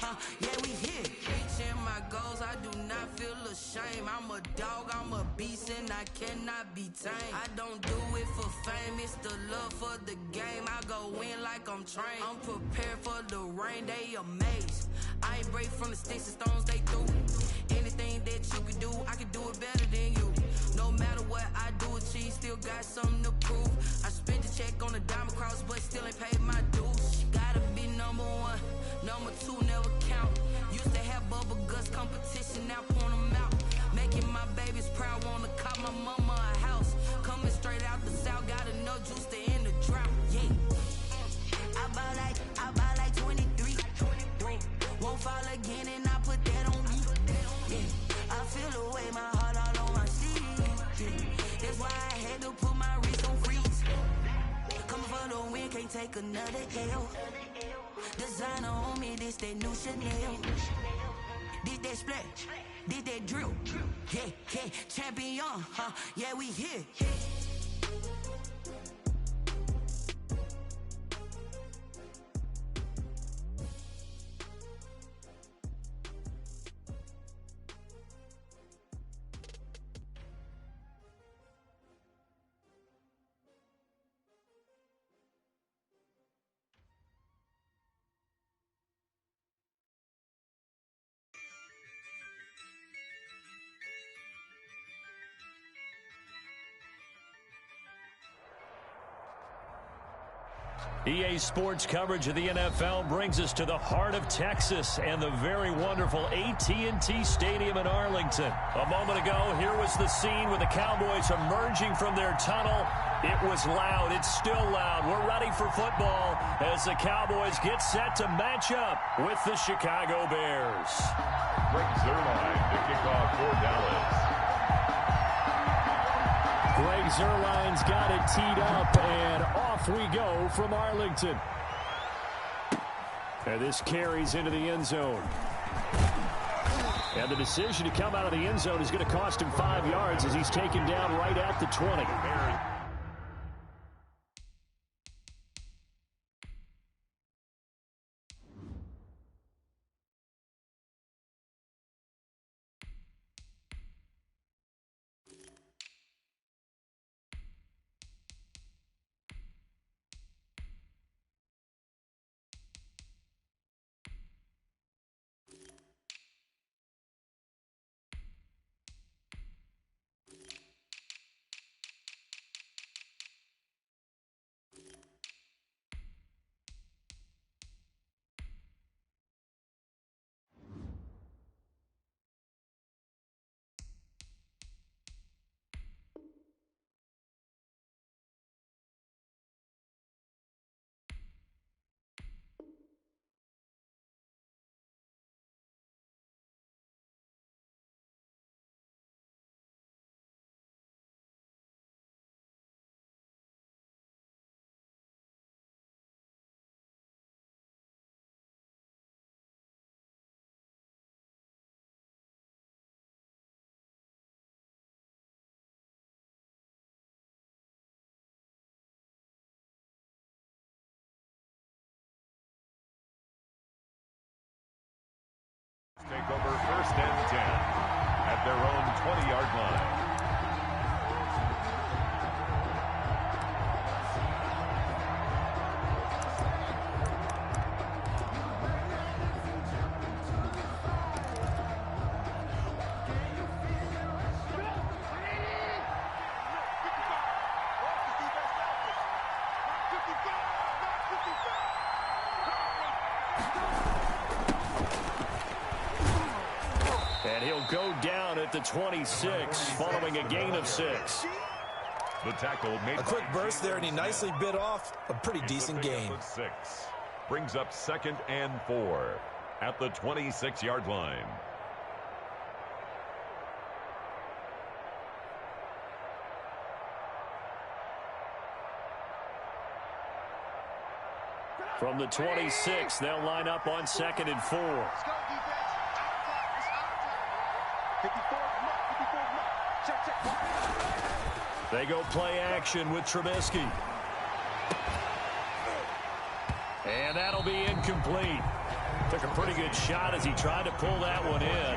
Yeah, we here. Reaching my goals, I do not feel ashamed. I'm a dog, I'm a beast, and I cannot be tamed. I don't do it for fame, it's the love for the game. I go in like I'm trained. I'm prepared for the rain, they amazed. I ain't break from the sticks and stones, they through. Anything that you can do, I can do it better than you. No matter what I do, achieve, still got something to prove. I spent the check on the diamond cross, but still ain't paid my dues. Gotta be number one, number two never count. Used to have bubble guts competition, now point them out. Making my babies proud, wanna cop my mama a house. Coming straight out the south, got enough juice to end the drought. Yeah, I buy like 23. Won't fall again, and I put that on me. Yeah, I feel the way, my heart all on my sleeve. Yeah, that's why I had to put my wrist on freeze. Coming for the win, can't take another L. Designer on me, this that new Chanel. Did that splash, did that drill. Yeah, yeah, champion, yeah, we here. EA Sports coverage of the NFL brings us to the heart of Texas and the very wonderful AT&T Stadium in Arlington. A moment ago, here was the scene with the Cowboys emerging from their tunnel. It was loud. It's still loud. We're ready for football as the Cowboys get set to match up with the Chicago Bears. Greg Zuerlein to kick off for Dallas. Greg Zuerlein's got it teed up, and off we go from Arlington. And this carries into the end zone. And the decision to come out of the end zone is going to cost him 5 yards as he's taken down right at the 20. Take over 1st and 10 at their own 20-yard line. And he'll go down at the 26 following a gain of 6. The tackle made a quick burst there, and he nicely bit off a pretty decent gain. 6 brings up 2nd and 4 at the 26-yard line. From the 26, they'll line up on 2nd and 4. They go play action with Trubisky. And that'll be incomplete. Took a pretty good shot as he tried to pull that one in.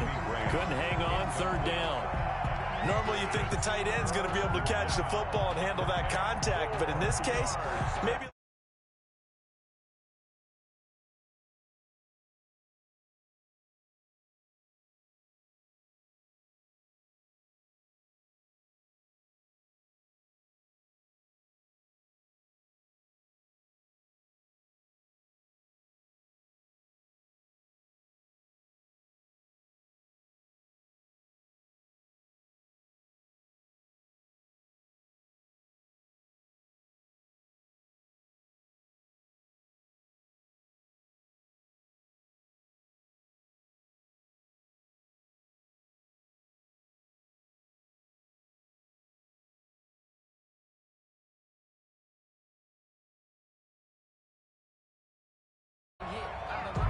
Couldn't hang on, third down. Normally you think the tight end's going to be able to catch the football and handle that contact, but in this case, maybe...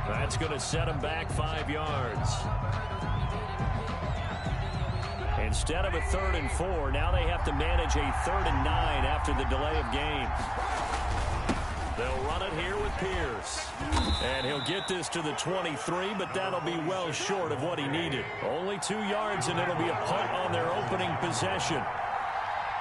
That's going to set him back 5 yards. Instead of a 3rd and 4, now they have to manage a 3rd and 9 after the delay of game. They'll run it here with Pierce. And he'll get this to the 23, but that'll be well short of what he needed. Only 2 yards, and it'll be a punt on their opening possession.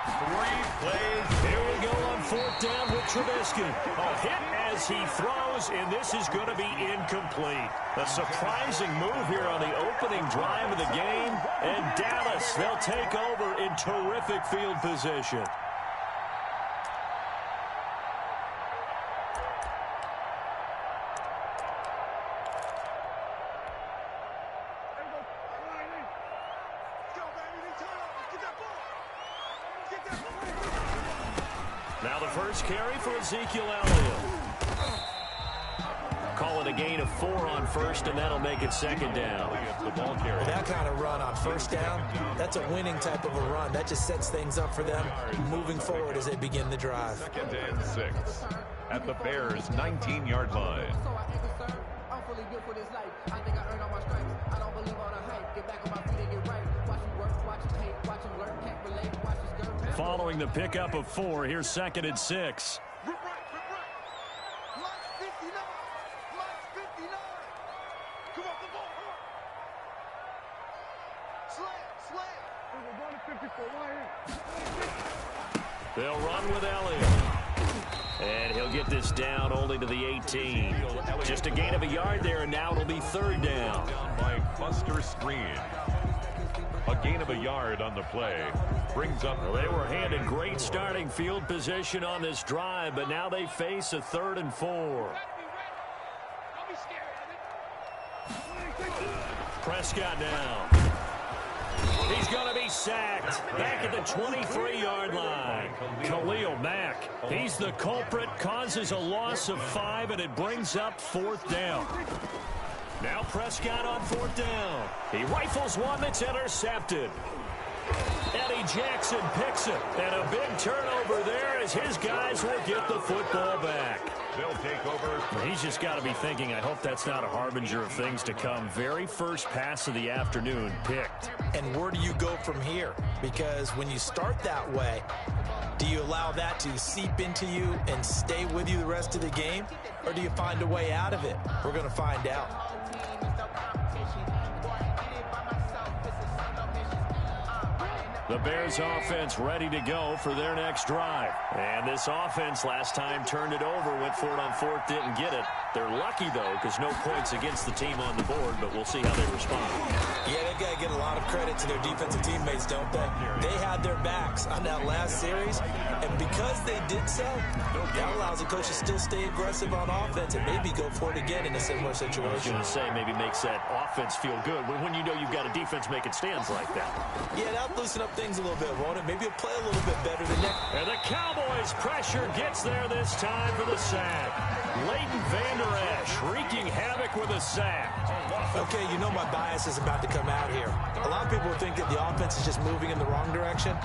3 plays. Here we go on 4th down with Trubisky. A hit as he throws, and this is going to be incomplete. A surprising move here on the opening drive of the game. And Dallas, they'll take over in terrific field position. Now the first carry for Ezekiel Elliott. Call it a gain of 4 on first, and that'll make it 2nd down. That kind of run on 1st down, that's a winning type of a run. That just sets things up for them moving forward as they begin the drive. 2nd and 6 at the Bears' 19-yard line. Following the pickup of 4, here's 2nd and 6. They'll run with Elliott. And he'll get this down only to the 18. Just a gain of a yard there, and now it'll be 3rd down. Down by Buster Screen. A gain of a yard on the play. Brings up... Well, they were handed great starting field position on this drive, but now they face a 3rd and 4. Prescott now. He's going to be sacked. Back at the 23-yard line. Khalil Mack. He's the culprit, causes a loss of 5, and it brings up 4th down. Now Prescott on 4th down. He rifles one that's intercepted. Eddie Jackson picks it. And a big turnover there as his guys will get the football back. They'll take over. He's just got to be thinking, I hope that's not a harbinger of things to come. Very first pass of the afternoon picked. And where do you go from here? Because when you start that way, do you allow that to seep into you and stay with you the rest of the game? Or do you find a way out of it? We're going to find out. The Bears offense ready to go for their next drive. And this offense last time turned it over, went for it on 4th, didn't get it. They're lucky, though, because no points against the team on the board, but we'll see how they respond. Yeah, they've got to get a lot of credit to their defensive teammates, don't they? They had their backs on that last series, and because they did so, that allows the coach to still stay aggressive on offense and maybe go for it again in a similar situation. I was going to say, maybe makes that offense feel good when you know you've got a defense making stands like that. Yeah, that'll loosen up things a little bit, won't it? Maybe he'll play a little bit better than that. And the Cowboys' pressure gets there this time for the sack. Leighton Vander Esch wreaking havoc with a sack. Okay, you know my bias is about to come out here. A lot of people think that the offense is just moving in the wrong direction.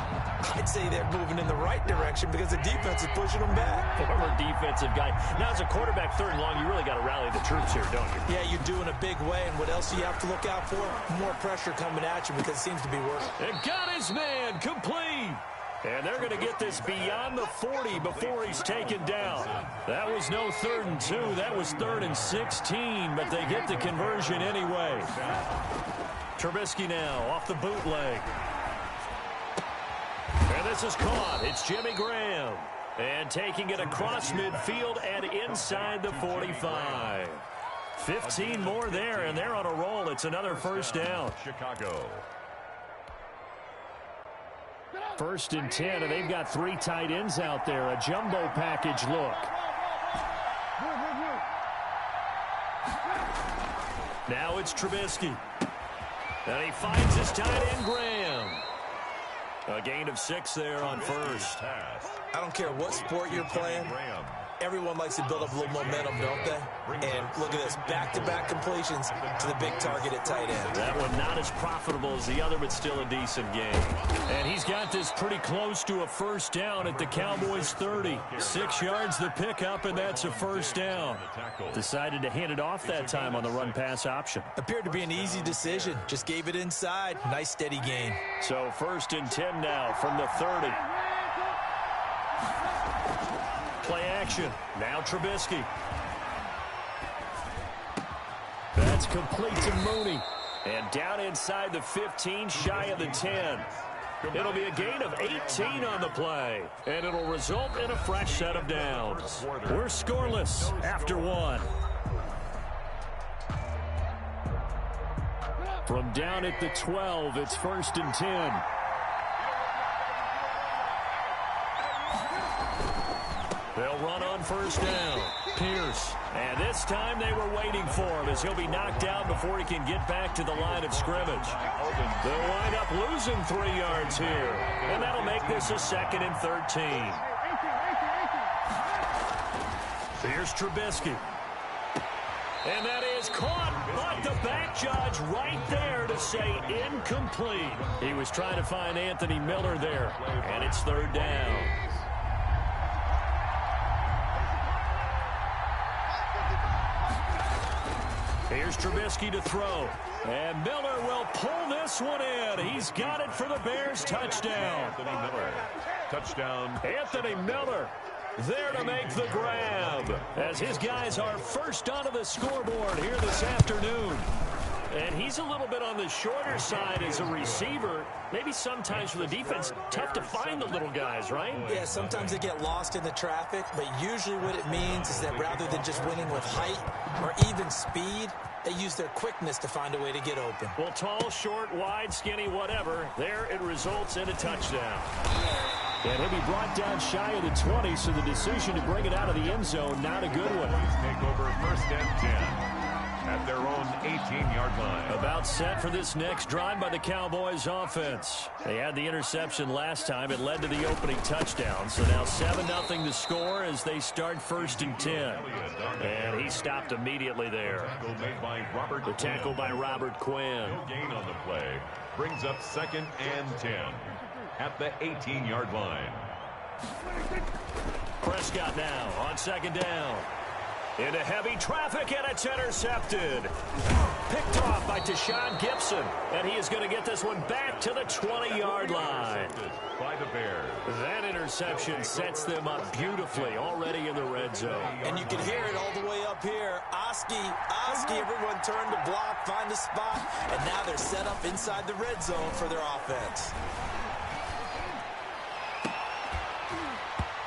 I'd say they're moving in the right direction because the defense is pushing them back. Former defensive guy. Now, as a quarterback, 3rd and long, you really got to rally the troops here, don't you? Yeah, you're doing a big way, and what else do you have to look out for? More pressure coming at you because it seems to be working. And got his man complete. And they're going to get this beyond the 40 before he's taken down. That was no 3rd and 2. That was 3rd and 16, but they get the conversion anyway. Trubisky now off the bootleg. And this is caught. It's Jimmy Graham. And taking it across midfield and inside the 45. 15 more there, and they're on a roll. It's another first down. Chicago. 1st and 10, and they've got 3 tight ends out there. A jumbo package look. Now it's Trubisky. And he finds his tight end, Graham. A gain of 6 there on first. I don't care what sport you're playing. Everyone likes to build up a little momentum, don't they? And look at this, back-to-back completions to the big target at tight end. That one not as profitable as the other, but still a decent game. And he's got this pretty close to a first down at the Cowboys' 30. 6 yards the pickup, and that's a first down. Decided to hand it off that time on the run-pass option. Appeared to be an easy decision. Just gave it inside. Nice, steady gain. So 1st and 10 now from the 30. Play action. Now Trubisky. That's complete to Mooney. And down inside the 15, shy of the 10. It'll be a gain of 18 on the play. And it'll result in a fresh set of downs. We're scoreless after 1. From down at the 12, it's 1st and 10. They'll run on first down. Pierce. And this time they were waiting for him as he'll be knocked out before he can get back to the line of scrimmage. They'll wind up losing 3 yards here. And that'll make this a 2nd and 13. Here's Trubisky. And that is caught, but the back judge right there to say incomplete. He was trying to find Anthony Miller there. And it's 3rd down. Here's Trubisky to throw. And Miller will pull this one in. He's got it for the Bears. Touchdown. Anthony Miller. Touchdown. Anthony Miller there to make the grab as his guys are first onto the scoreboard here this afternoon. And he's a little bit on the shorter side as a receiver. Maybe sometimes for the defense, tough to find the little guys, right? Yeah, sometimes they get lost in the traffic, but usually what it means is that rather than just winning with height or even speed, they use their quickness to find a way to get open. Well, tall, short, wide, skinny, whatever, there it results in a touchdown. And he'll be brought down shy of the 20, so the decision to bring it out of the end zone, not a good one. Take over 1st and 10. At their own 18-yard line. About set for this next drive by the Cowboys offense. They had the interception last time. It led to the opening touchdown. So now 7-0 to score as they start 1st and 10. And he stopped immediately there. The tackle by Robert Quinn. No gain on the play. Brings up 2nd and 10 at the 18-yard line. Prescott now on 2nd down. Into heavy traffic, and it's intercepted. Picked off by Tashawn Gibson, and he is going to get this one back to the 20-yard line. By the Bears. That interception sets them up beautifully already in the red zone. And you can hear it all the way up here. Oski, everyone turned to block, find a spot, and now they're set up inside the red zone for their offense.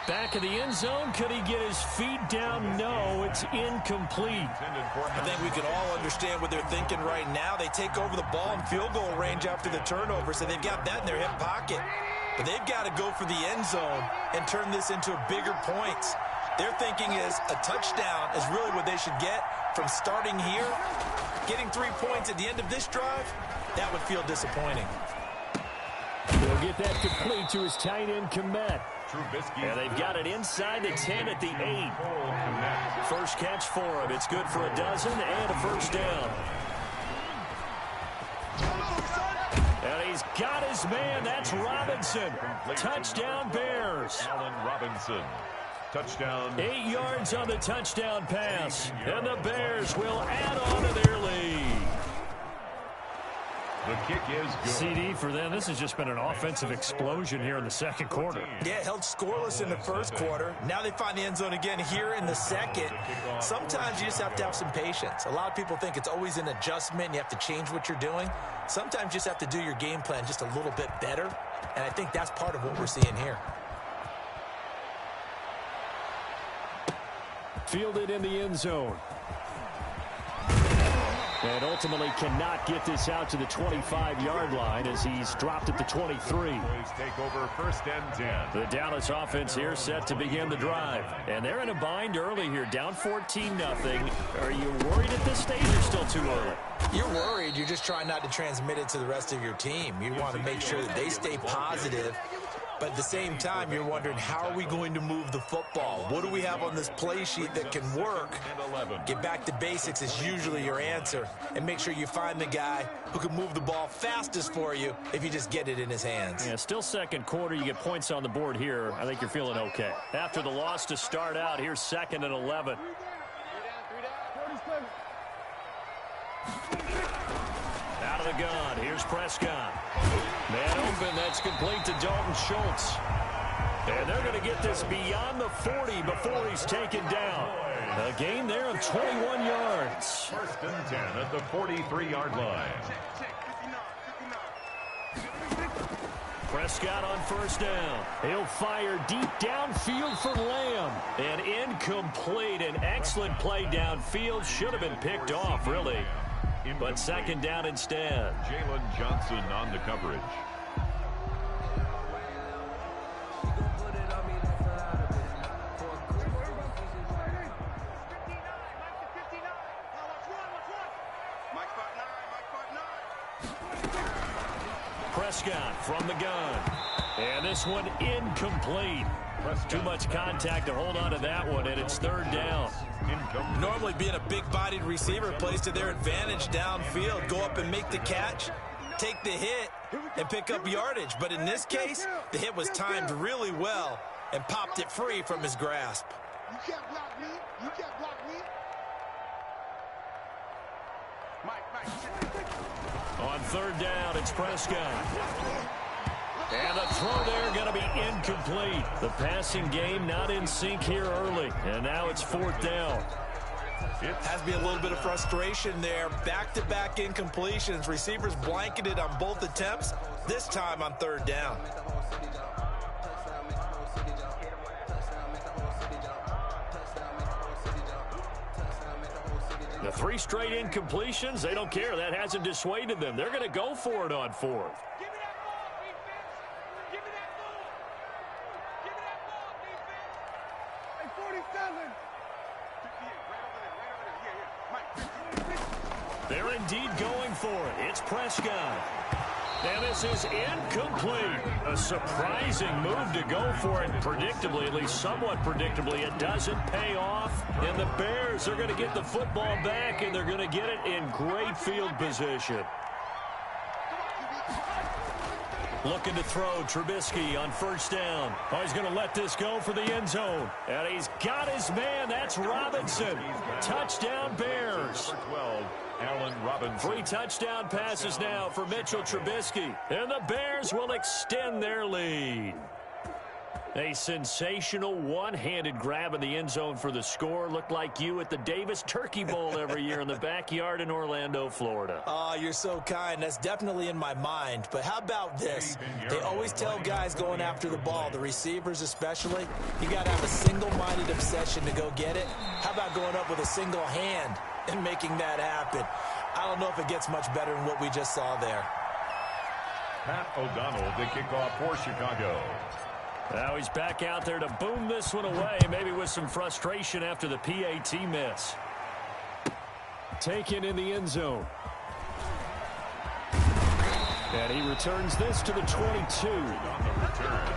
Back of the end zone, could he get his feet down? No, it's incomplete. I think we can all understand what they're thinking right now. They take over the ball in field goal range after the turnover, so they've got that in their hip pocket. But they've got to go for the end zone and turn this into bigger points. Their thinking is a touchdown is really what they should get from starting here. Getting 3 points at the end of this drive, that would feel disappointing. He'll get that complete to his tight end, Komet. And they've got it inside the 10 at the 8. First catch for him. It's good for a dozen and a first down. And he's got his man. That's Robinson. Touchdown, Bears. Allen Robinson. Touchdown. 8 yards on the touchdown pass. And the Bears will add on to their lead. The kick is good. CD for them. This has just been an offensive explosion here in the second quarter. Yeah, held scoreless in the first quarter. Now they find the end zone again here in the second. Sometimes you just have to have some patience. A lot of people think it's always an adjustment. You have to change what you're doing. Sometimes you just have to do your game plan just a little bit better. And I think that's part of what we're seeing here. Fielded in the end zone. And ultimately cannot get this out to the 25-yard line as he's dropped at the 23. Take over 1st and 10. The Dallas offense here set to begin the drive. And they're in a bind early here, down 14-0. Are you worried at this stage or still too early? You're worried. You're just trying not to transmit it to the rest of your team. You want to make sure that they stay positive. But at the same time, you're wondering, how are we going to move the football? What do we have on this play sheet that can work? Get back to basics is usually your answer. And make sure you find the guy who can move the ball fastest for you if you just get it in his hands. Yeah, still second quarter. You get points on the board here. I think you're feeling okay. After the loss to start out, here's 2nd and 11. Out of the gun. Here's Prescott. Man open. That's complete to Dalton Schultz. And they're going to get this beyond the 40 before he's taken down. A gain there of 21 yards. 1st and 10 at the 43-yard line. Prescott on 1st down. He'll fire deep downfield for Lamb. And incomplete. An excellent play downfield. Should have been picked off, really. But 2nd down instead. Jalen Johnson on the coverage. Prescott from the gun. And this one incomplete. Too much contact to hold on to that one, and it's 3rd down. Normally being a big-bodied receiver plays to their advantage downfield. Go up and make the catch, take the hit, and pick up yardage. But in this case, the hit was timed really well and popped it free from his grasp. You can't block me. You can't block me. On 3rd down, it's Prescott. And the throw there going to be incomplete. The passing game not in sync here early. And now it's 4th down. It has to be a little bit of frustration there. Back-to-back incompletions. Receivers blanketed on both attempts, this time on 3rd down. The 3 straight incompletions, they don't care. That hasn't dissuaded them. They're going to go for it on 4th. They're indeed going for it. It's Prescott. And this is incomplete. A surprising move to go for it. Predictably, at least somewhat predictably, it doesn't pay off. And the Bears are going to get the football back, and they're going to get it in great field position. Looking to throw, Trubisky on 1st down. Oh, he's going to let this go for the end zone. And he's got his man. That's Robinson. Touchdown, Bears. 12, Allen Robinson. 3 touchdown passes now for Mitchell Trubisky. And the Bears will extend their lead. A sensational one-handed grab in the end zone for the score. Looked like you at the Davis Turkey Bowl every year in the backyard in Orlando, Florida. Oh, you're so kind. That's definitely in my mind. But how about this? They always tell guys going after the ball, the receivers especially, you got to have a single-minded obsession to go get it. How about going up with a single hand and making that happen? I don't know if it gets much better than what we just saw there. Pat O'Donnell, the kickoff for Chicago. Now he's back out there to boom this one away, maybe with some frustration after the PAT miss. Taken in the end zone. And he returns this to the 22. On the return,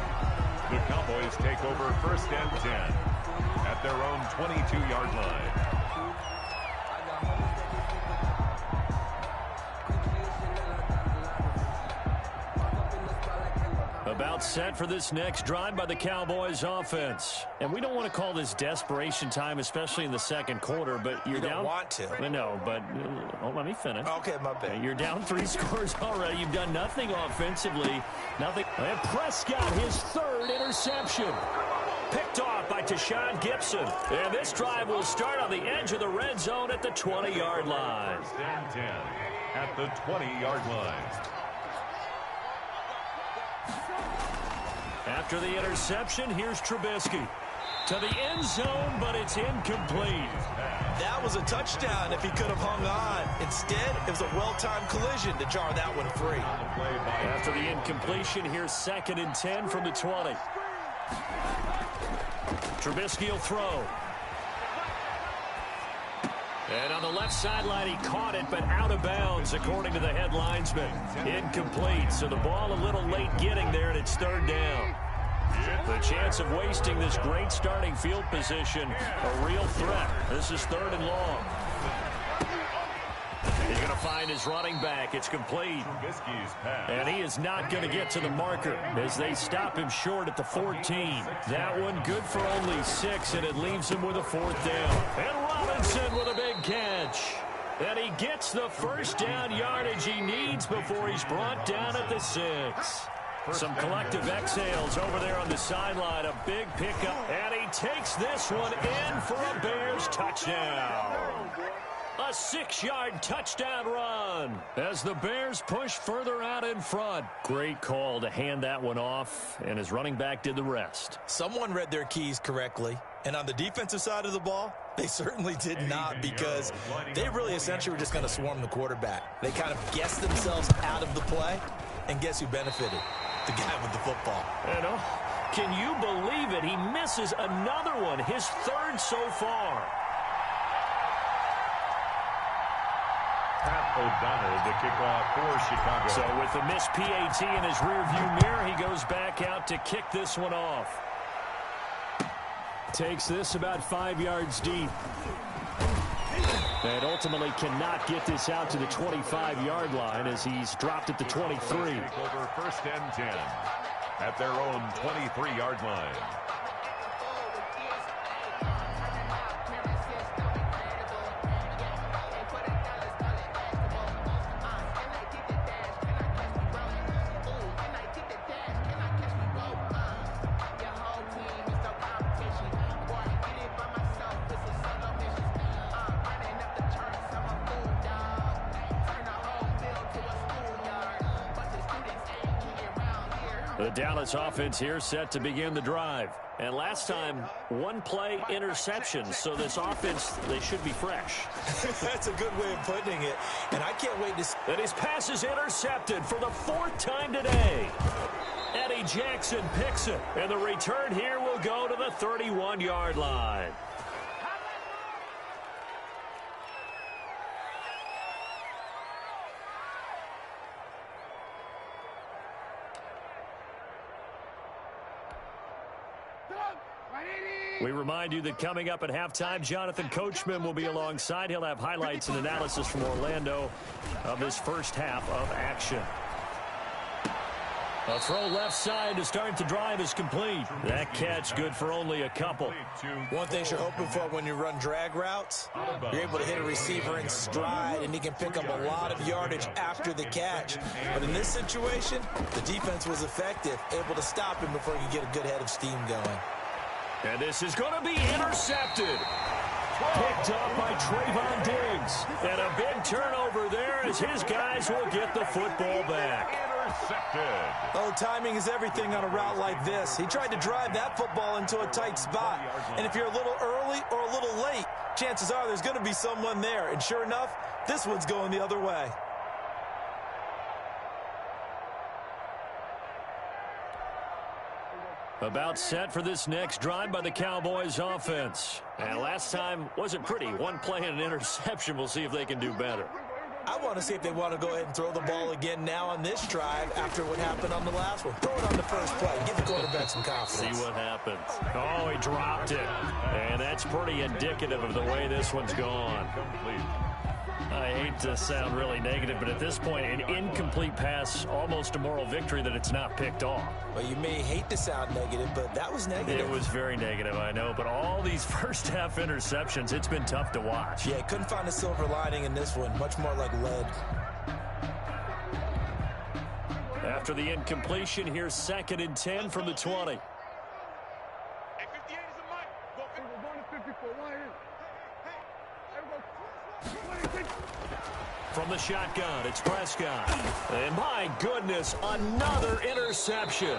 the Cowboys take over 1st and 10 at their own 22-yard line. A About set for this next drive by the Cowboys offense. And we don't want to call this desperation time, especially in the second quarter, but you're you down. Don't want to. No, but let me finish. Okay, my bad. You're down 3 scores already. You've done nothing offensively. Nothing. And Prescott, his third interception. Picked off by Tashawn Gibson. And this drive will start on the edge of the red zone at the 20-yard line. First and 10 at the 20-yard line. After the interception, here's Trubisky. To the end zone, but it's incomplete. That was a touchdown if he could have hung on. Instead, it was a well-timed collision to jar that one free. After the incompletion, here's 2nd and 10 from the 20. Trubisky will throw. And on the left sideline, he caught it, but out of bounds, according to the head linesman. Incomplete, so the ball a little late getting there, and it's 3rd down. The chance of wasting this great starting field position, a real threat. This is 3rd and long. He's going to find his running back. It's complete. And he is not going to get to the marker as they stop him short at the 14. That one good for only 6, and it leaves him with a 4th down. And Robinson with a big catch. And he gets the 1st down yardage he needs before he's brought down at the 6. Some collective exhales over there on the sideline. A big pickup. And he takes this one in for a Bears touchdown. A 6-yard touchdown run as the Bears push further out in front. Great call to hand that one off, and his running back did the rest. Someone read their keys correctly, and on the defensive side of the ball, they certainly did not, because they really essentially were just going to swarm the quarterback. They kind of guessed themselves out of the play, and guess who benefited? The guy with the football. And can you believe it? He misses another one, his 3rd so far. O'Donnell, the kickoff for Chicago. So with the missed PAT in his rearview mirror, he goes back out to kick this one off. Takes this about 5 yards deep. And ultimately cannot get this out to the 25-yard line as he's dropped at the 23. Over 1st and 10 at their own 23-yard line. The Dallas offense here set to begin the drive. And last time, 1-play interception. So this offense, they should be fresh. That's a good way of putting it. And I can't wait to see. And his pass is intercepted for the 4th time today. Eddie Jackson picks it. And the return here will go to the 31-yard line. We remind you that coming up at halftime, Jonathan Coachman will be alongside. He'll have highlights and analysis from Orlando of this first half of action. A throw left side to start the drive is complete. That catch good for only a couple. One thing you're hoping for when you run drag routes, you're able to hit a receiver in stride, and he can pick up a lot of yardage after the catch. But in this situation, the defense was effective, able to stop him before he could get a good head of steam going. And this is going to be intercepted. Picked up by Trayvon Diggs. And a big turnover there as his guys will get the football back. Intercepted. Oh, timing is everything on a route like this. He tried to drive that football into a tight spot. And if you're a little early or a little late, chances are there's going to be someone there. And sure enough, this one's going the other way. About set for this next drive by the Cowboys offense. And last time wasn't pretty. 1 play and an interception. We'll see if they can do better. I want to see if they want to go ahead and throw the ball again now on this drive after what happened on the last one. Throw it on the first play. Give the quarterback some confidence. See what happens. Oh, he dropped it. And that's pretty indicative of the way this one's gone. I hate to sound really negative, but at this point, an incomplete pass, almost a moral victory that it's not picked off. Well, you may hate to sound negative, but that was negative. It was very negative, I know, but all these first-half interceptions, it's been tough to watch. Yeah, couldn't find a silver lining in this one. Much more like lead. After the incompletion, here's 2nd and 10 from the 20. From the shotgun, it's Prescott. And my goodness, another interception.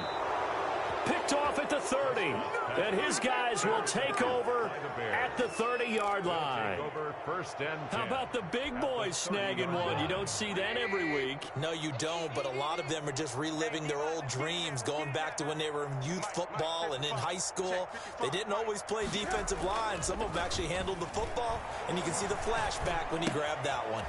Picked off at the 30. And his guys will take over at the 30-yard line. How about the big boys snagging one? You don't see that every week. No, you don't, but a lot of them are just reliving their old dreams, going back to when they were in youth football and in high school. They didn't always play defensive line. Some of them actually handled the football, and you can see the flashback when he grabbed that one.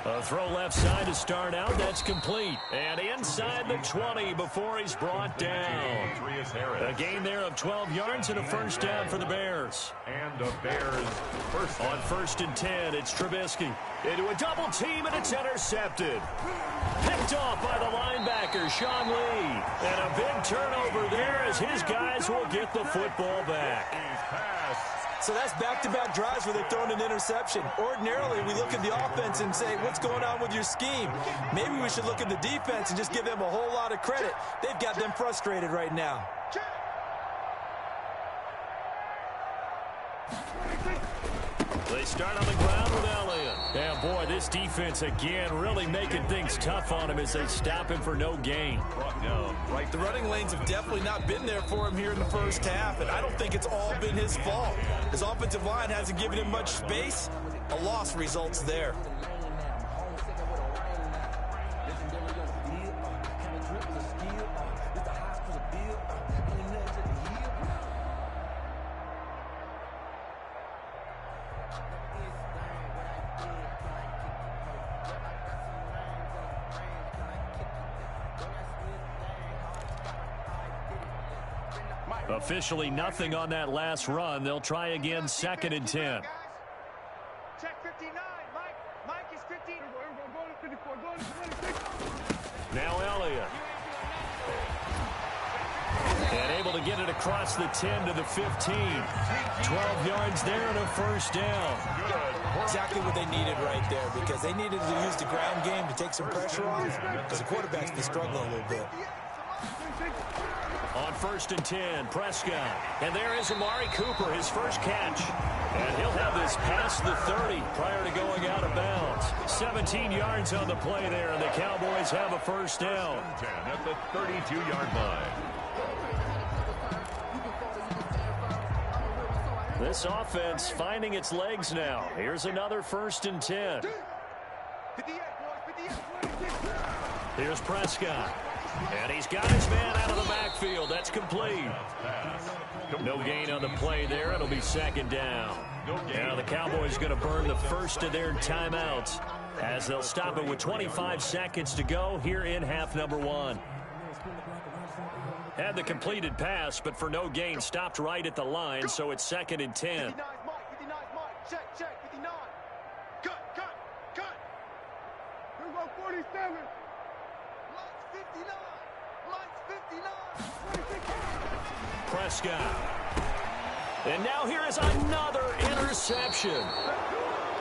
A throw left side to start out. That's complete. And inside the 20 before he's brought down. A gain there of 12 yards and a first down for the Bears. And the Bears first down. On 1st and 10, it's Trubisky. Into a double team, and it's intercepted. Picked off by the linebacker, Sean Lee. And a big turnover there as his guys will get the football back. So that's back-to-back drives where they've thrown an interception. Ordinarily, we look at the offense and say, what's going on with your scheme? Maybe we should look at the defense and just give them a whole lot of credit. They've got them frustrated right now. They start on the ground with Elliott. And boy, this defense again really making things tough on him as they stop him for no gain. The running lanes have definitely not been there for him here in the first half, and I don't think it's all been his fault. His offensive line hasn't given him much space. A loss results there. Officially nothing on that last run. They'll try again 2nd and 10. Check 59. Mike is 15. Now Elliott. And able to get it across the 10 to the 15. 12 yards there and a first down. Exactly what they needed right there, because they needed to use the ground game to take some pressure off, because the quarterback's been struggling a little bit. On 1st and 10, Prescott. And there is Amari Cooper, his first catch. And he'll have this past the 30 prior to going out of bounds. 17 yards on the play there, and the Cowboys have a first down. 10 at the 32-yard line. This offense finding its legs now. Here's another 1st and 10. Here's Prescott. And he's got his man out of the backfield. That's complete. No gain on the play there. It'll be 2nd down. Now the Cowboys going to burn the first of their timeouts as they'll stop it with 25 seconds to go here in half number 1. Had the completed pass, but for no gain, stopped right at the line, so it's 2nd and 10. 59, Mike. Check, 59. Cut. Here we go, 47. Mike's 59. Prescott. And now here is another interception.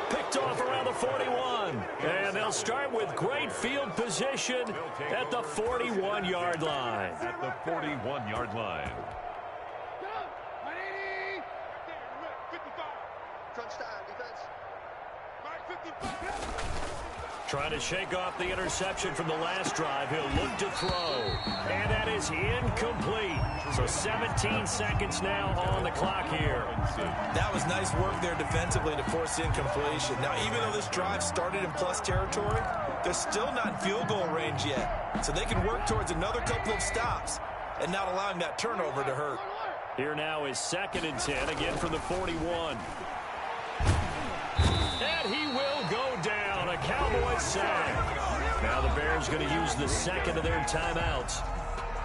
Picked off around the 41. And they'll start with great field position at the 41-yard line. At the 41-yard line. Trying to shake off the interception from the last drive. He'll look to throw. And that is incomplete. So 17 seconds now on the clock here. That was nice work there defensively to force incompletion. Now, even though this drive started in plus territory, they're still not in field goal range yet. So they can work towards another couple of stops and not allowing that turnover to hurt. Here now is 2nd and 10, again from the 41. And he will go down. A Cowboys sack. Now the Bears going to use the second of their timeouts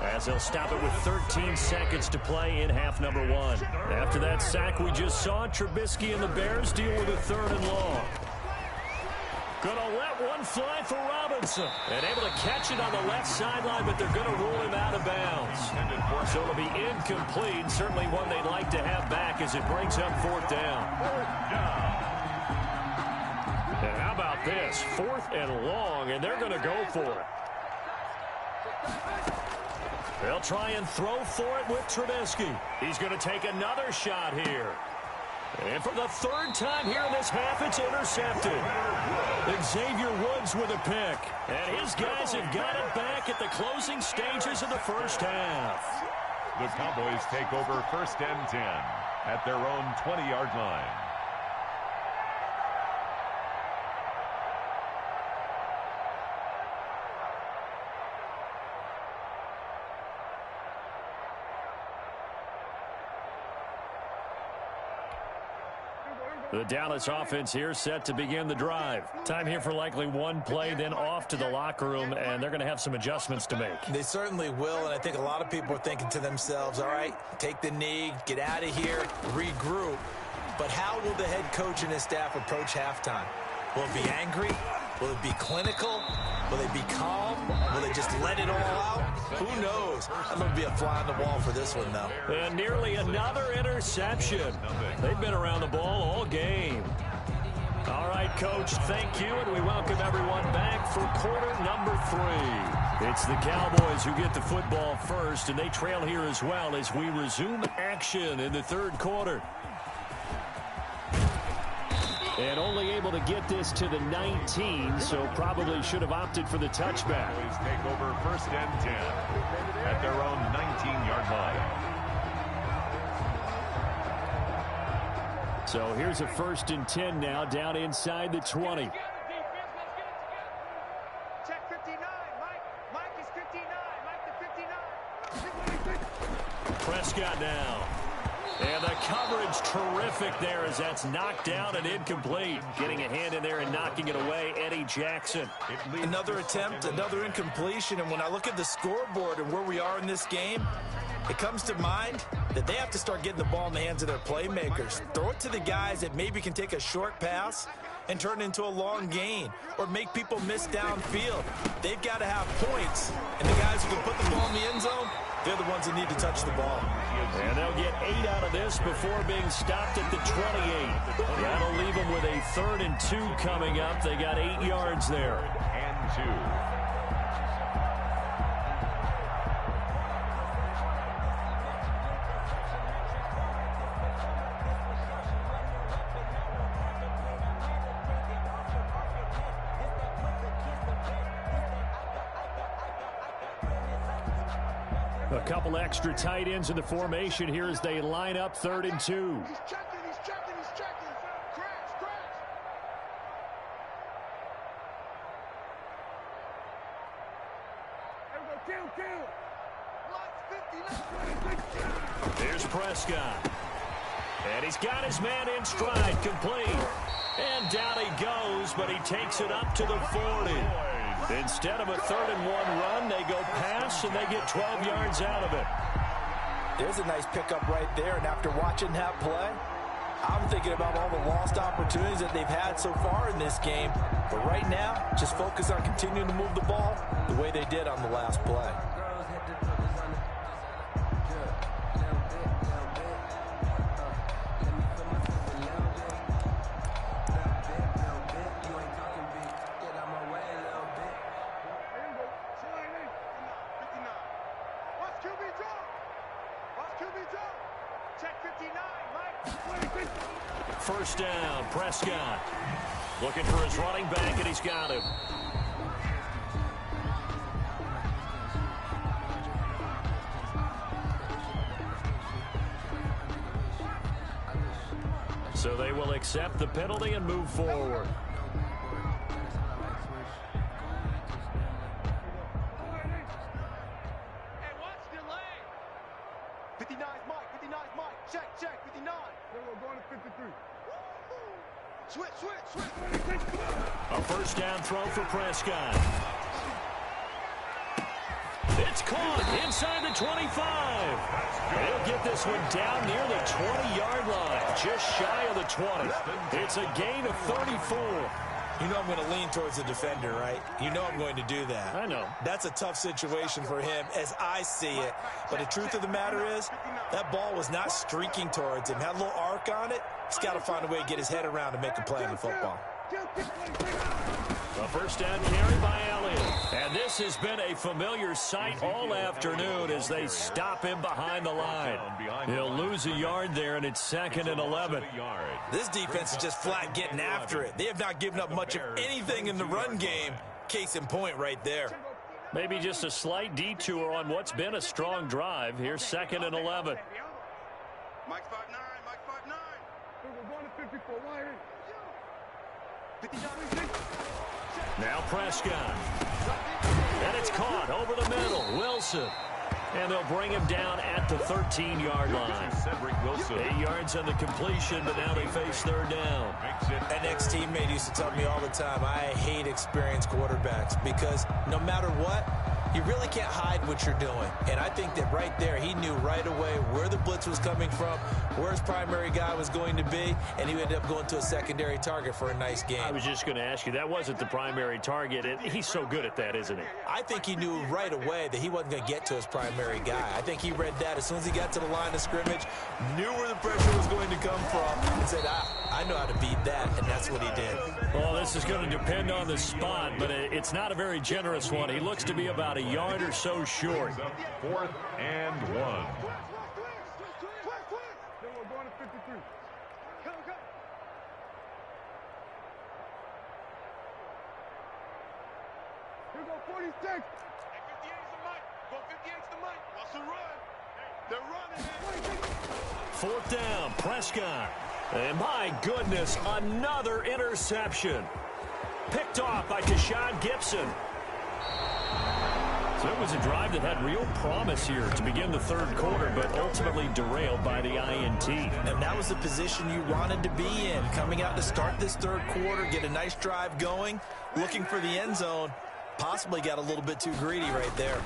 as they'll stop it with 13 seconds to play in half number 1. After that sack we just saw, Trubisky and the Bears deal with a 3rd and long. Going That one fly for Robinson. And able to catch it on the left sideline, but they're going to rule him out of bounds. So it'll be incomplete. Certainly one they'd like to have back as it brings up fourth down. And how about this? 4th and long, and they're going to go for it. They'll try and throw for it with Trubisky. He's going to take another shot here. And for the 3rd time here in this half, it's intercepted. Xavier Woods with a pick. And his guys have got it back at the closing stages of the first half. The Cowboys take over 1st and 10 at their own 20-yard line. The Dallas offense here set to begin the drive. Time here for likely one play, then off to the locker room, and they're going to have some adjustments to make. They certainly will, and I think a lot of people are thinking to themselves, all right, take the knee, get out of here, regroup. But how will the head coach and his staff approach halftime? Will it be angry? Will it be clinical? Will they be calm? Will they just let it all out? Who knows? I'm going to be a fly on the wall for this one, though. And nearly another interception. They've been around the ball all game. All right, Coach, thank you, and we welcome everyone back for quarter number 3. It's the Cowboys who get the football first, and they trail here as well as we resume action in the 3rd quarter. And only able to get this to the 19, so probably should have opted for the touchback. Cowboys take over 1st and 10 at their own 19-yard line. So here's a 1st and 10 now, down inside the 20. Check 59, Mike. Mike is 59. Mike the 59. Prescott now. And the coverage terrific there as that's knocked down and incomplete. Getting a hand in there and knocking it away, Eddie Jackson. Another attempt, another incompletion, and when I look at the scoreboard and where we are in this game, it comes to mind that they have to start getting the ball in the hands of their playmakers. Throw it to the guys that maybe can take a short pass and turn it into a long gain or make people miss downfield. They've got to have points, and the guys who can put the ball in the end zone, they're the ones that need to touch the ball. And they'll get 8 out of this before being stopped at the 28. That'll leave them with a 3rd and 2 coming up. They got 8 yards there. And 2. A couple extra tight ends in the formation here as they line up 3rd and 2. He's checking. Crash. There we go, kill. Lots 50, Here's Prescott. And he's got his man in stride, complete. And down he goes, but he takes it up to the 40. Instead of a 3rd and 1 run, they go pass, and they get 12 yards out of it. There's a nice pickup right there, and after watching that play, I'm thinking about all the lost opportunities that they've had so far in this game. But right now, just focus on continuing to move the ball the way they did on the last play. First down, Prescott. Looking for his running back, and he's got him. So they will accept the penalty and move forward. Hey, watch delay. 59's Mike. Check, 59. We're going to 53. Switch. A first down throw for Prescott. It's caught inside the 25. He'll get this one down near the 20-yard line, just shy of the 20. It's a gain of 34. You know I'm going to lean towards the defender, right? You know I'm going to do that. I know. That's a tough situation for him as I see it. But the truth of the matter is, that ball was not streaking towards him. Had a little arc on it. He's got to find a way to get his head around and make a play in the football. A first down carry by Elliott. And this has been a familiar sight all afternoon as they stop him behind the line. He'll lose a yard there, and it's 2nd and 11. This defense is just flat getting after it. They have not given up much of anything in the run game. Case in point right there. Maybe just a slight detour on what's been a strong drive. Here's 2nd and 11. Mike's 5'9", Mike's 5'9". We're going to 54. Why? 59. Now Prescott. And it's caught over the middle. Wilson. And they'll bring him down at the 13-yard line. 8 yards on the completion, but now they face 3rd down. An ex-teammate used to tell me all the time, I hate experienced quarterbacks because no matter what, you really can't hide what you're doing. And I think that right there, he knew right away where the blitz was coming from, where his primary guy was going to be, and he ended up going to a secondary target for a nice game. I was just going to ask you, that wasn't the primary target. He's so good at that, isn't he? I think he knew right away that he wasn't going to get to his primary guy. I think he read that as soon as he got to the line of scrimmage, knew where the pressure was going to come from, and said, I know how to beat that, and that's what he did. Well, this is going to depend on the spot, but it's not a very generous one. He looks to be about a yard or so short. 4th and 1. Then we're going to 53. Come. Here go 46. Hey, 58's the mic. Go 58's the mic. What's the run? They're running. 4th down, Prescott. And my goodness, another interception. Picked off by Deshaun Gibson. So it was a drive that had real promise here to begin the 3rd quarter, but ultimately derailed by the INT. And that was the position you wanted to be in. Coming out to start this 3rd quarter, get a nice drive going, looking for the end zone. Possibly got a little bit too greedy right there.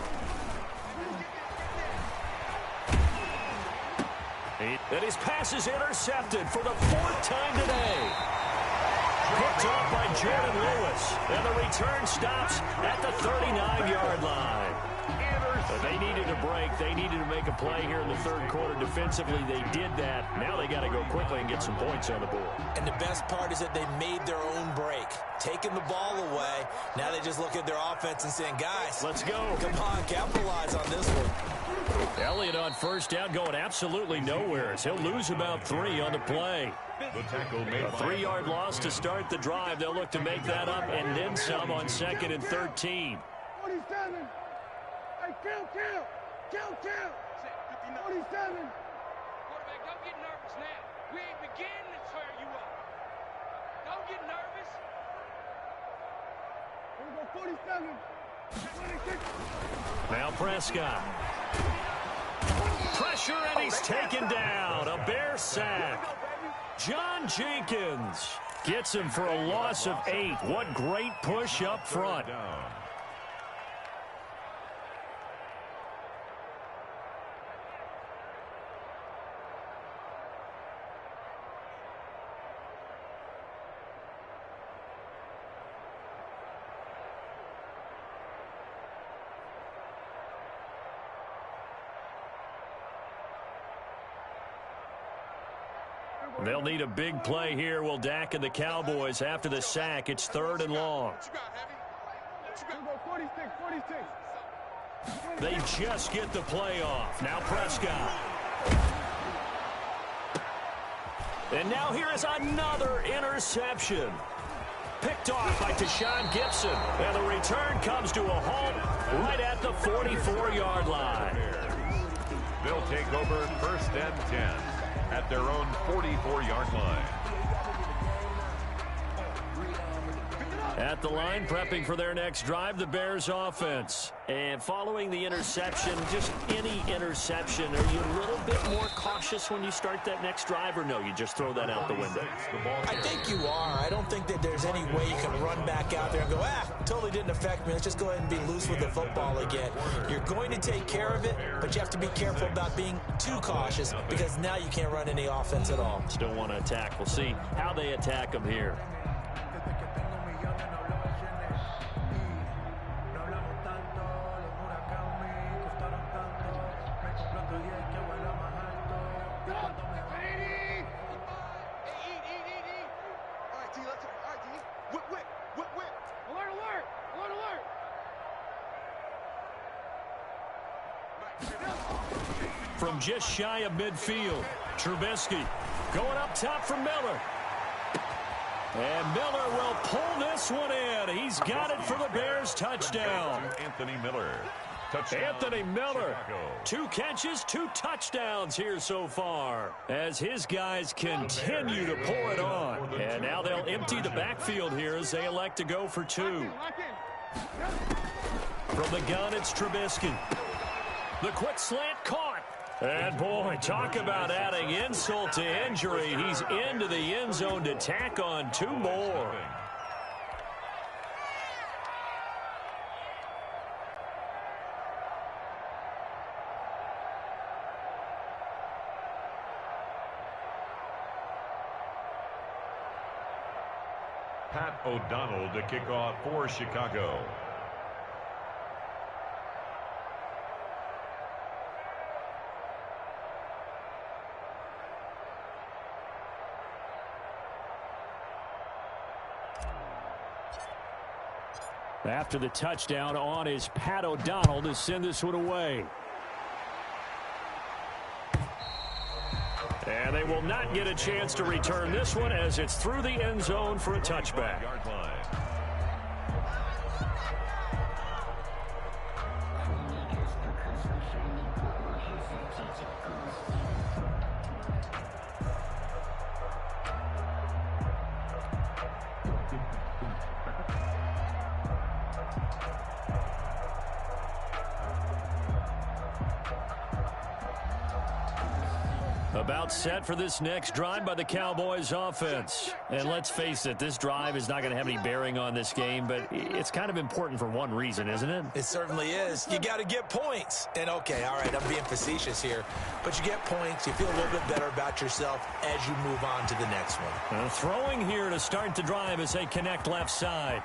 And his pass is intercepted for the 4th time today. Picked off by Jordan Lewis. And the return stops at the 39-yard line. But they needed a break. They needed to make a play here in the 3rd quarter. Defensively, they did that. Now they got to go quickly and get some points on the board. And the best part is that they made their own break. Taking the ball away. Now they just look at their offense and saying, guys, let's go. Come on, capitalize on this one. Elliott on 1st down going absolutely nowhere as he'll lose about 3 on the play. The tackle made A 3-yard loss to start the drive. They'll look to make that up and then some on 2nd and 13. 47. Hey, count. 47. Quarterback, don't get nervous now. We ain't beginning to tear you up. Don't get nervous. Here we go 47. 26. Now Prescott. Pressure, and he's taken down. A Bear sack. John Jenkins gets him for a loss of 8. What great push up front. They'll need a big play here. Will Dak and the Cowboys after the sack. It's 3rd and long. They just get the play off. Now Prescott. And now here is another interception. Picked off by Deshaun Gibson. And the return comes to a halt right at the 44-yard line. They'll take over 1st and 10. At their own 44-yard line. At the line, prepping for their next drive, the Bears offense. And following the interception, just any interception, are you a little bit more cautious when you start that next drive, or no, you just throw that out the window? I think you are. I don't think that there's any way you can run back out there and go, totally didn't affect me. Let's just go ahead and be loose with the football again. You're going to take care of it, but you have to be careful about being too cautious because now you can't run any offense at all. Still want to attack. We'll see how they attack them here. from just shy of midfield. Trubisky going up top for Miller. And Miller will pull this one in. He's got it for the Bears. Touchdown. Anthony Miller. Anthony Miller, 2 catches, 2 touchdowns here so far as his guys continue to pour it on. And now they'll empty the backfield here as they elect to go for 2. From the gun, it's Trubisky. The quick slant caught. And, boy, talk about adding insult to injury. He's into the end zone to tack on 2 more. Pat O'Donnell to kick off for Chicago. After the touchdown, on is Pat O'Donnell to send this one away. And they will not get a chance to return this one as it's through the end zone for a touchback. About set for this next drive by the Cowboys offense. And let's face it, this drive is not going to have any bearing on this game, but it's kind of important for one reason, isn't it? It certainly is. You got to get points. And, okay, all right, I'm being facetious here, but you get points. You feel a little bit better about yourself as you move on to the next one. Throwing here to start the drive as they connect left side.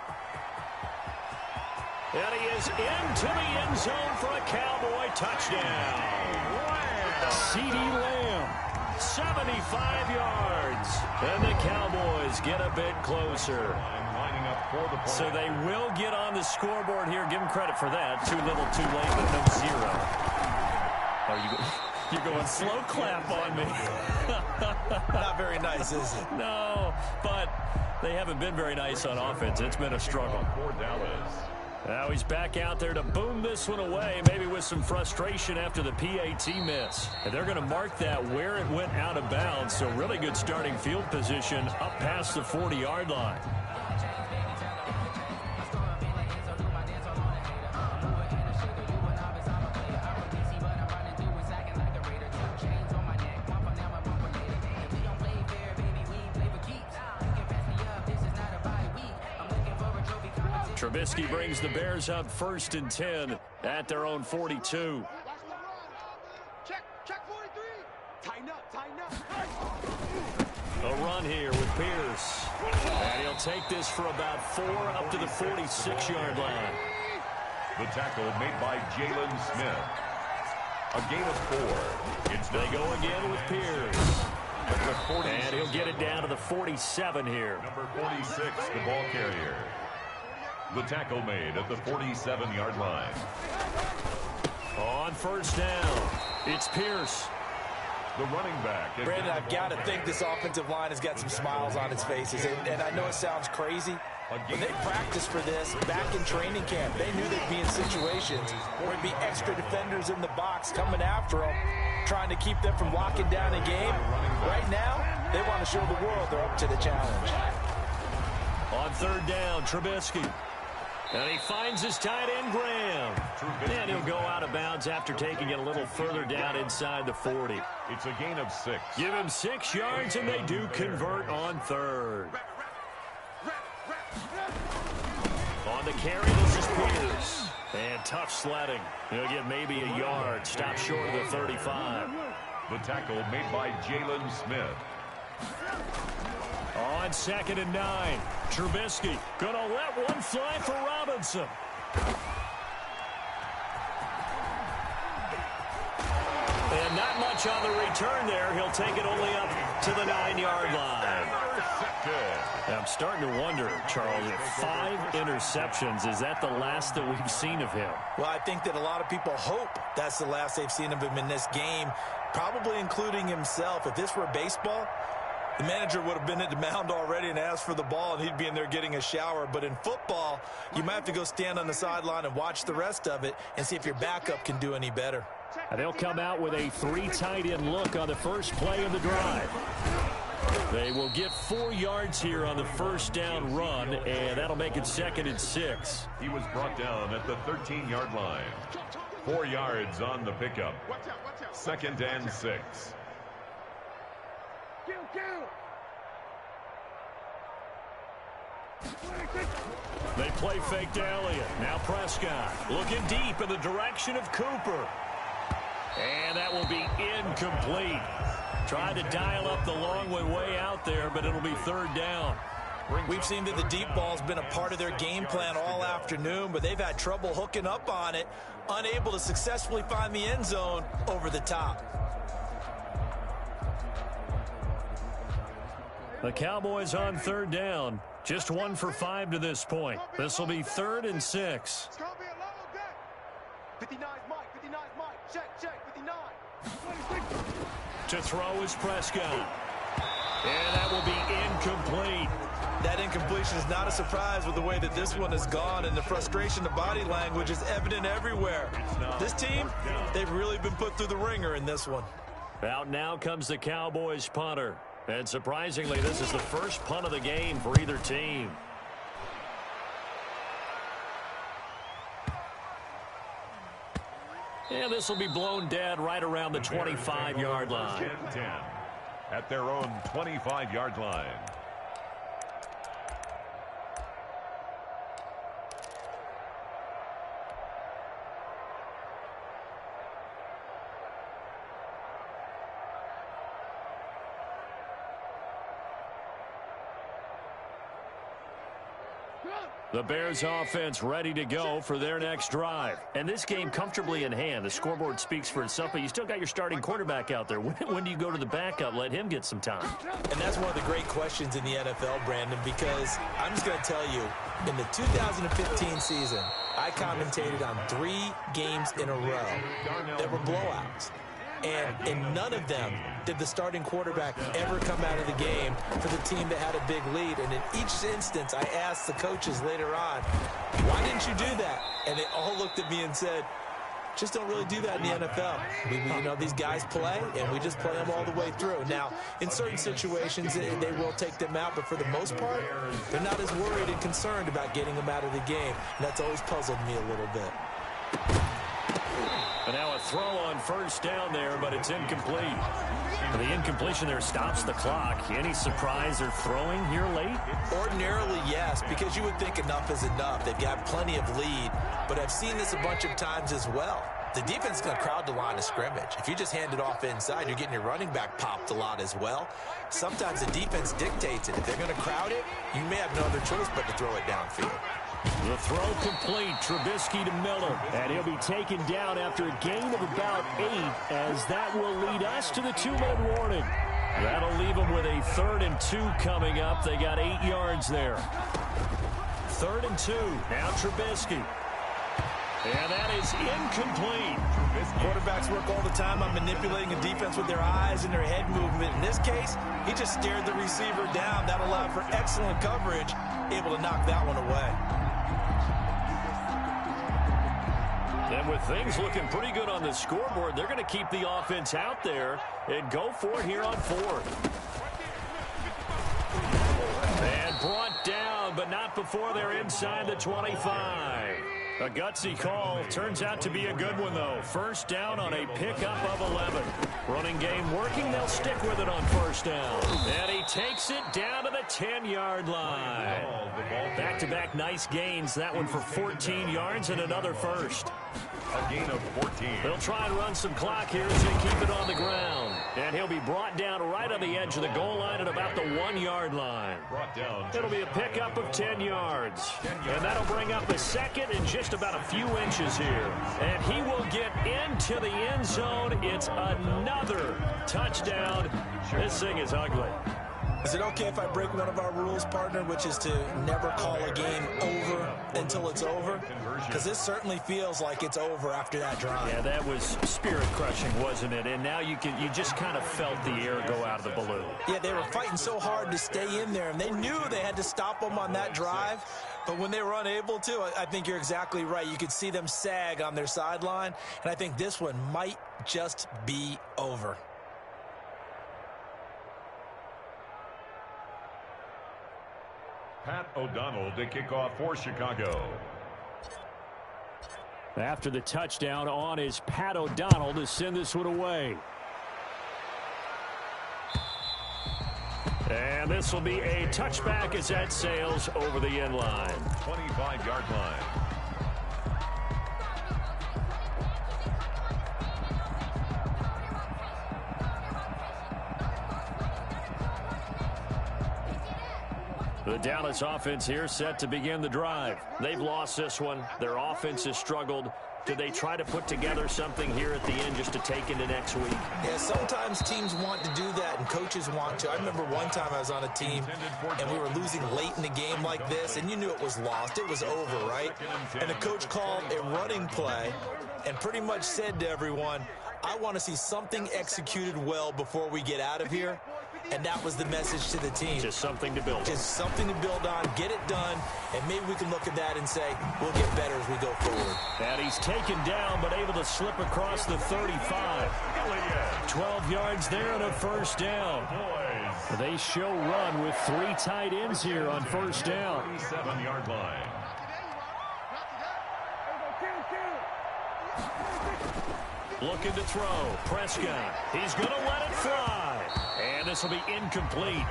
And he is into the end zone for a Cowboy touchdown. Wow. C.D. Lamb, 75 yards. And the Cowboys get a bit closer. So they will get on the scoreboard here. Give them credit for that. Too little, too late, but no 0. Oh, you're going slow clap on me. Not very nice, is it? No, but they haven't been very nice on offense. It's been a struggle. Now he's back out there to boom this one away, maybe with some frustration after the PAT miss. And they're going to mark that where it went out of bounds, so really good starting field position up past the 40-yard line. Trubisky brings the Bears up 1st and 10 at their own 42. Check 43. Tighten up. A run here with Pierce. And he'll take this for about 4 up to the 46-yard line. The tackle made by Jalen Smith. A gain of 4. They go again with Pierce. And he'll get it down to the 47 here. Number 46, the ball carrier. The tackle made at the 47-yard line. On 1st down, it's Pierce. The running back. Brandon, I've got to think this offensive line has got some smiles on its faces. And I know it sounds crazy, but they practiced for this back in training camp. They knew they'd be in situations where there'd be extra defenders in the box coming after them, trying to keep them from locking down a game. Right now, they want to show the world they're up to the challenge. On 3rd down, Trubisky. And he finds his tight end, Graham. And he'll go out of bounds after taking it a little further down inside the 40. It's a gain of 6. Give him 6 yards, and they do convert on 3rd. On the carry, this is Pierce. And tough sledding. He'll get maybe a yard. Stop short of the 35. The tackle made by Jalen Smith. On 2nd and 9, Trubisky gonna let one fly for Robinson. And not much on the return there. He'll take it only up to the 9-yard line. Intercepted. I'm starting to wonder, Charles, if 5 interceptions, is that the last that we've seen of him? Well, I think that a lot of people hope that's the last they've seen of him in this game, probably including himself. If this were baseball, the manager would have been at the mound already and asked for the ball, and he'd be in there getting a shower. But in football, you might have to go stand on the sideline and watch the rest of it and see if your backup can do any better. And they'll come out with a 3 tight end look on the first play of the drive. They will get 4 yards here on the first down run, and that'll make it 2nd and 6. He was brought down at the 13-yard line. 4 yards on the pickup. 2nd and 6. They play fake to Elliott. Now Prescott looking deep in the direction of Cooper. And that will be incomplete. Tried to dial up the long way out there, but it'll be 3rd down. We've seen that the deep ball's been a part of their game plan all afternoon, but they've had trouble hooking up on it, unable to successfully find the end zone over the top. The Cowboys on 3rd down. Just 1 for 5 to this point. This will be 3rd and 6. It's going to be a long day. 59's Mike. 59's Mike. Check. 59. To throw is Prescott. And that will be incomplete. That incompletion is not a surprise with the way that this one has gone, and the frustration of body language is evident everywhere. This team, they've really been put through the ringer in this one. Out now comes the Cowboys punter. And surprisingly, this is the first punt of the game for either team. And this will be blown dead right around the 25-yard line. 10-10 at their own 25-yard line. The Bears offense ready to go for their next drive. And this game comfortably in hand. The scoreboard speaks for itself, but you still got your starting quarterback out there. When do you go to the backup? Let him get some time. And that's one of the great questions in the NFL, Brandon, because I'm just going to tell you, in the 2015 season, I commentated on 3 games in a row that were blowouts. And in none of them did the starting quarterback ever come out of the game for the team that had a big lead. And in each instance, I asked the coaches later on, why didn't you do that? And they all looked at me and said, just don't really do that in the NFL. You know, these guys play, and we just play them all the way through. Now, in certain situations, they will take them out, but for the most part, they're not as worried and concerned about getting them out of the game. And that's always puzzled me a little bit. And now a throw on first down there, but it's incomplete. And the incompletion there stops the clock. Any surprise they're throwing here late? Ordinarily, yes, because you would think enough is enough. They've got plenty of lead, but I've seen this a bunch of times as well. The defense is going to crowd the line of scrimmage. If you just hand it off inside, you're getting your running back popped a lot as well. Sometimes the defense dictates it. If they're going to crowd it, you may have no other choice but to throw it downfield. The throw complete. Trubisky to Miller. And he'll be taken down after a gain of about 8, as that will lead us to the 2-minute warning. That'll leave them with a 3rd and 2 coming up. They got 8 yards there. 3rd and 2. Now Trubisky. And that is incomplete. Quarterbacks work all the time on manipulating a defense with their eyes and their head movement. In this case, he just stared the receiver down. That allowed for excellent coverage, able to knock that one away. And with things looking pretty good on the scoreboard, they're going to keep the offense out there and go for it here on 4th. And brought down, but not before they're inside the 25. A gutsy call. Turns out to be a good one, though. First down on a pickup of 11. Running game working. They'll stick with it on first down. And he takes it down to the 10-yard line. Back-to-back nice gains. That one for 14 yards and another first. A gain of 14. They'll try and run some clock here as they keep it on the ground. And he'll be brought down right on the edge of the goal line at about the 1-yard line. Brought down. It'll be a pickup of 10 yards. And that'll bring up a second and just about a few inches here. And he will get into the end zone. It's another touchdown. This thing is ugly. Is it okay if I break one of our rules, partner, which is to never call a game over until it's over? Because this certainly feels like it's over after that drive. Yeah, that was spirit-crushing, wasn't it? And now you just kind of felt the air go out of the balloon. Yeah, they were fighting so hard to stay in there, and they knew they had to stop them on that drive. But when they were unable to, I think you're exactly right. You could see them sag on their sideline, and I think this one might just be over. Pat O'Donnell to kick off for Chicago. After the touchdown on is Pat O'Donnell to send this one away. And this will be a touchback as that sails over the end line. 25-yard line. The Dallas offense here set to begin the drive. They've lost this one. Their offense has struggled. Do they try to put together something here at the end just to take into next week? Yeah, sometimes teams want to do that and coaches want to. I remember one time I was on a team and we were losing late in the game like this, and you knew it was lost. It was over, right? And the coach called a running play and pretty much said to everyone, I want to see something executed well before we get out of here. And that was the message to the team. Just something to build. Just something to build on, get it done, and maybe we can look at that and say, we'll get better as we go forward. And he's taken down, but able to slip across the 35. 12 yards there and a first down. They show run with 3 tight ends here on first down. 37-yard line. Looking to throw. Prescott. He's going to let it fly. And this will be incomplete.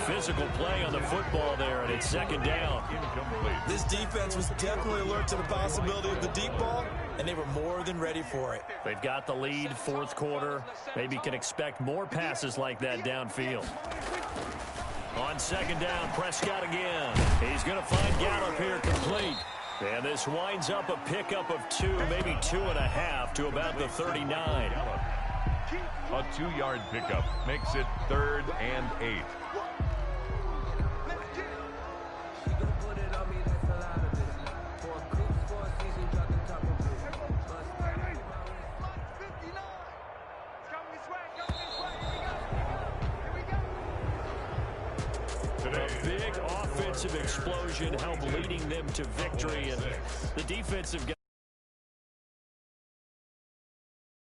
Physical play on the football there, and it's second down. Incomplete. This defense was definitely alert to the possibility of the deep ball, and they were more than ready for it. They've got the lead, fourth quarter. Maybe can expect more passes like that downfield. On second down, Prescott again. He's going to find Gallup here complete. And this winds up a pickup of 2, maybe 2.5 to about the 39. A 2-yard pickup makes it 3rd and 8. A big offensive explosion helped leading them to victory, and the defensive guys